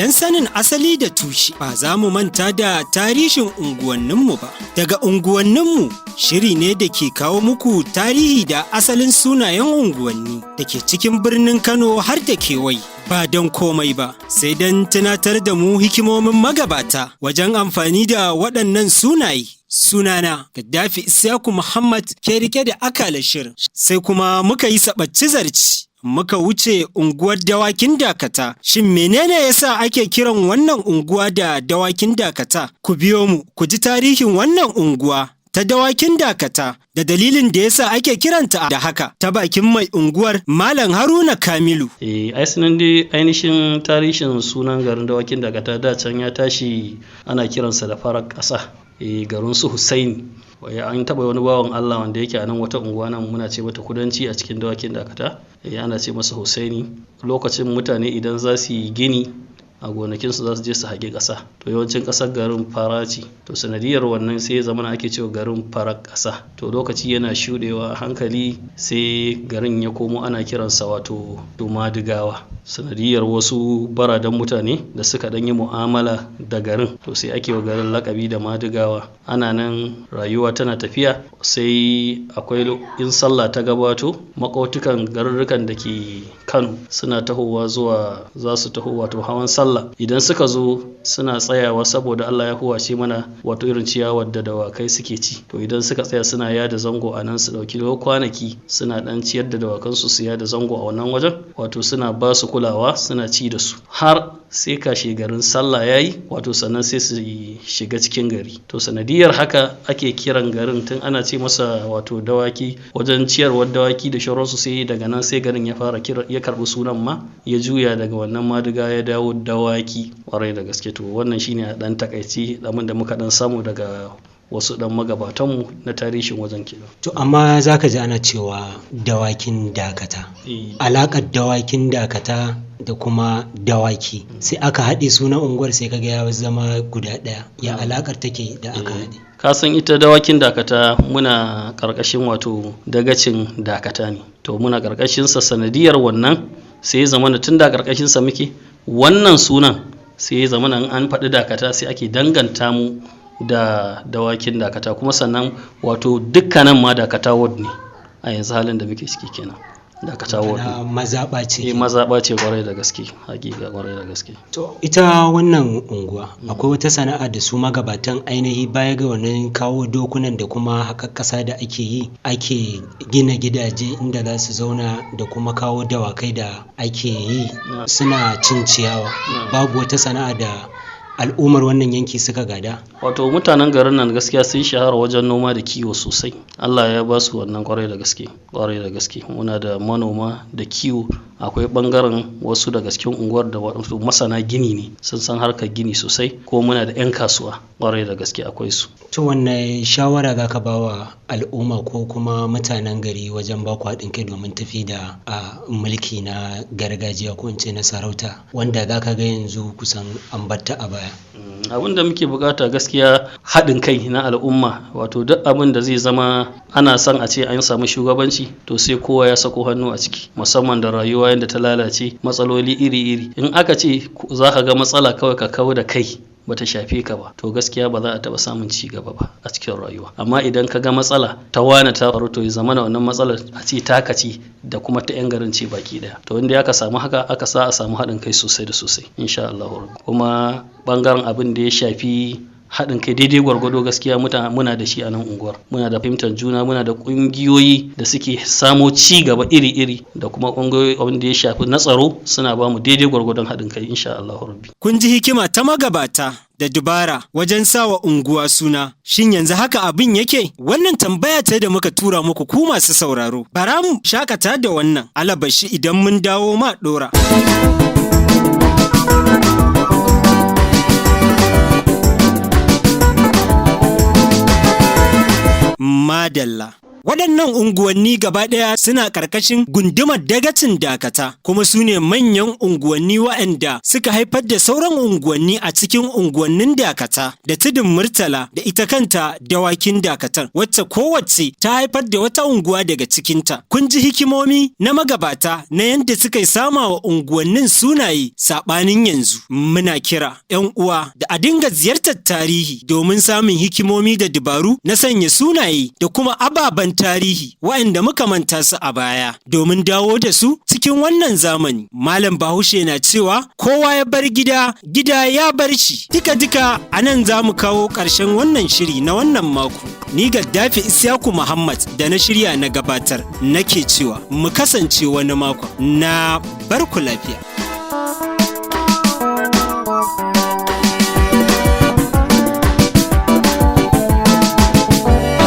Don sanin asali da tushe ba za mu manta da tarihin unguwanninmu ba. Daga unguwanninmu shiri ne da ke kawo muku tarihi da asalin sunayen unguwanni da ke cikin birnin Kano har da kewaye. Ba don komai ba, sai don tunatar da mu hikimomin magabata wajen amfani da waɗannan sunaye. Sunana Gaddafi Isyaku Muhammad ke rike da akalar shirin, sai kuma muka yi saɓacci zarci. Muka wuce unguwar Dawakin Dakata. Shin menene yasa ake kiran wannan unguwa da Dawakin Dakata? Ku biyo mu ku ji tarihin wannan unguwa ta Dawakin Dakata da dalilin da yasa ake kiranta da haka ta bakin mai unguwar Malam Haruna Kamilu. Sunan dai ainihin tarihin sunan garin Dawakin Dakata da can ya tashi ana kiransa da farar ƙasa. Garin su Hussaini. An taɓa wani bawan Allah wanda yake a nan wata unguwa nan muna ce mata kudanci a cikin Dawakin Dakata. Ana ce masa Hussaini. Lokacin mutane idan za su yi gini a gonakinsu za su je su haƙe ƙasa, to yawancin ƙasar garin fara ce, to sanadiyar wannan sai ya zama ake cewa garin farar ƙasa. To lokaci yana shuɗewa a hankali sai garin ya komo ana kiransa wato Madigawa, sanadiyar wasu baradan mutane da suka ɗan yi mu'amala da garin, to sai ake wa garin lakabi da Madigawa. Ana nan rayuwa tana tafiya, sai akwai in sallah ta gabato makwautukan garurrukan da ke Kano suna tahowa zuwa za su taho wato hawan sallah. Idan suka zo suna tsayawa saboda Allah ya huwace mana wato irin ciyawar da dawakai suke ci, to idan suka tsaya suna yada zango a nan su dauki kwanaki suna dan ciyar da dawakansu su yada zango a wannan wajen, wato suna ba su kulawa suna ci da su har sai kashe garin sallah yayi, wato sannan sai su shiga cikin gari. To sanadiyar haka ake kiran garin, tun ana ce masa wato Dawaki wajen ciyarwar dawaki da shauransu, sai daga nan sai garin ya fara ya karbi sunan ma ya juya daga wannan Madiga ya dawo Dawaki. Kwarai da gaske. To wannan shine a dan takaici abin da muka dan samu daga wasu dan magabatanmu na tarihin wajen kenan. To amma zaka ji ana cewa Dawakin Dakata. Alakar Dawakin Dakata da kuma dawaki sai aka haɗe sunan unguwar sai kaga ya zama guda ɗaya. Ya alakar take da aka haɗe? Ka san ita Dawakin Dakata muna karkashin wato dagacin Dakata ne. To muna karkashin sa, sanadiyar wannan sai ya zama tun da karkashin sa muke, wannan sunan sai ya zama an faɗi Dakata sai ake danganta mu da Dawakin Dakata, kuma sannan wato dukkanin ma Dakata ward ne a yanzu halin da muke ciki kenan. Dakata ward mazaɓa ce. Mazaɓa ce kwarai da gaske, hakika kwarai da gaske. To ita wannan unguwa akwai wata sana'a da su magabatan ainihi baya ga wannan kawo dokunan da kuma haƙar ƙasa da ake yi, ake gina gidaje inda za su zauna da kuma kawo dawakai da ake yi suna cin ciyawa. Babu wata sana'a da al'ummar wannan yanki suka gada? Wato mutanen garin nan gaskiya sun shahara wajen noma da kiwo sosai. Allah ya ba su wannan kwarai da gaske. Muna da manoma da kiwo. Akwai bangaren wasu daga cikin unguwar da wato masana gini ne, sun san harkar gini sosai, ko muna da 'yan kasuwa kwarai da gaske akwai su. To wanne shawara za ka ba wa al'umma ko kuma mutanen gari wajen ba ku haɗin kai domin tafi da mulki na gargajiya ko in ce na sarauta wanda za ka ga yanzu kusan an batta a baya? Abin da muke bukata gaskiya haɗin kai na al'umma, wato duk abin da zai zama ana son a ce an samu shugabanci, to sai kowa ya sako hannu a ciki, musamman da rayuwa yadda ta lalace, matsaloli iri-iri. In aka ce za ka ga matsala kawai ka kawo da kai bata shafe ka ba, to gaskiya ba za a taɓa samun ci gaba ba a cikin rayuwa. Amma idan ka ga matsala ta wane ta faru, to ya zama na wannan matsalar a ce taka ce da kuma ta 'yan garin ce baki daya. To inda aka samu haka, aka sa a samu haɗin kai sosai da sosai insha Allah. Kuma bangaren abin da ya shafi haɗin kai daidai gwargwado gaskiya muna da shi a nan unguwar. Muna da fahimtar juna, muna da ƙungiyoyi da suke samo ci gaba iri-iri, da kuma ƙungiyoyi abin da ya shafi na tsaro suna ba mu daidai gwargwadon haɗin kai insha Allah rabbi. Kun ji hikima ta magabata da dubara wajen sawa unguwa suna. Shin yanzu haka abin yake? Wannan tambaya ce da muka tura muku ku masu sauraro. Bara mu shakata da wannan, alabashi idan mun dawo ma ɗora. Madalla. Waɗannan unguwanni gaba ɗaya suna ƙarƙashin gundumar dagacin Dakata, kuma su ne manyan unguwanni waɗanda suka haifar da sauran unguwanni a cikin unguwannin Dakata da Tudun Murtala da ita kanta Dawakin Dakatar, wacce kowace ta haifar da wata unguwa daga cikinta. Kun ji hikimomi na magabata na yadda suka yi sama wa unguwannin sunaye saɓanin yanzu. Muna kira 'yan uwa da a dinga ziyartar tarihi domin samun hikimomi da dabaru na sanya sunaye da kuma ababen tarihi waɗanda muka manta su a baya domin dawo da su cikin wannan zamani. Malam Bahaushe na cewa kowa ya bar gida, gida ya bar shi. Duka a nan za mu kawo ƙarshen wannan shiri na wannan mako. Ni Gaddafi Isyaku Muhammad da na shirya na gabatar nake cewa mu kasance wani mako na barku lafiya.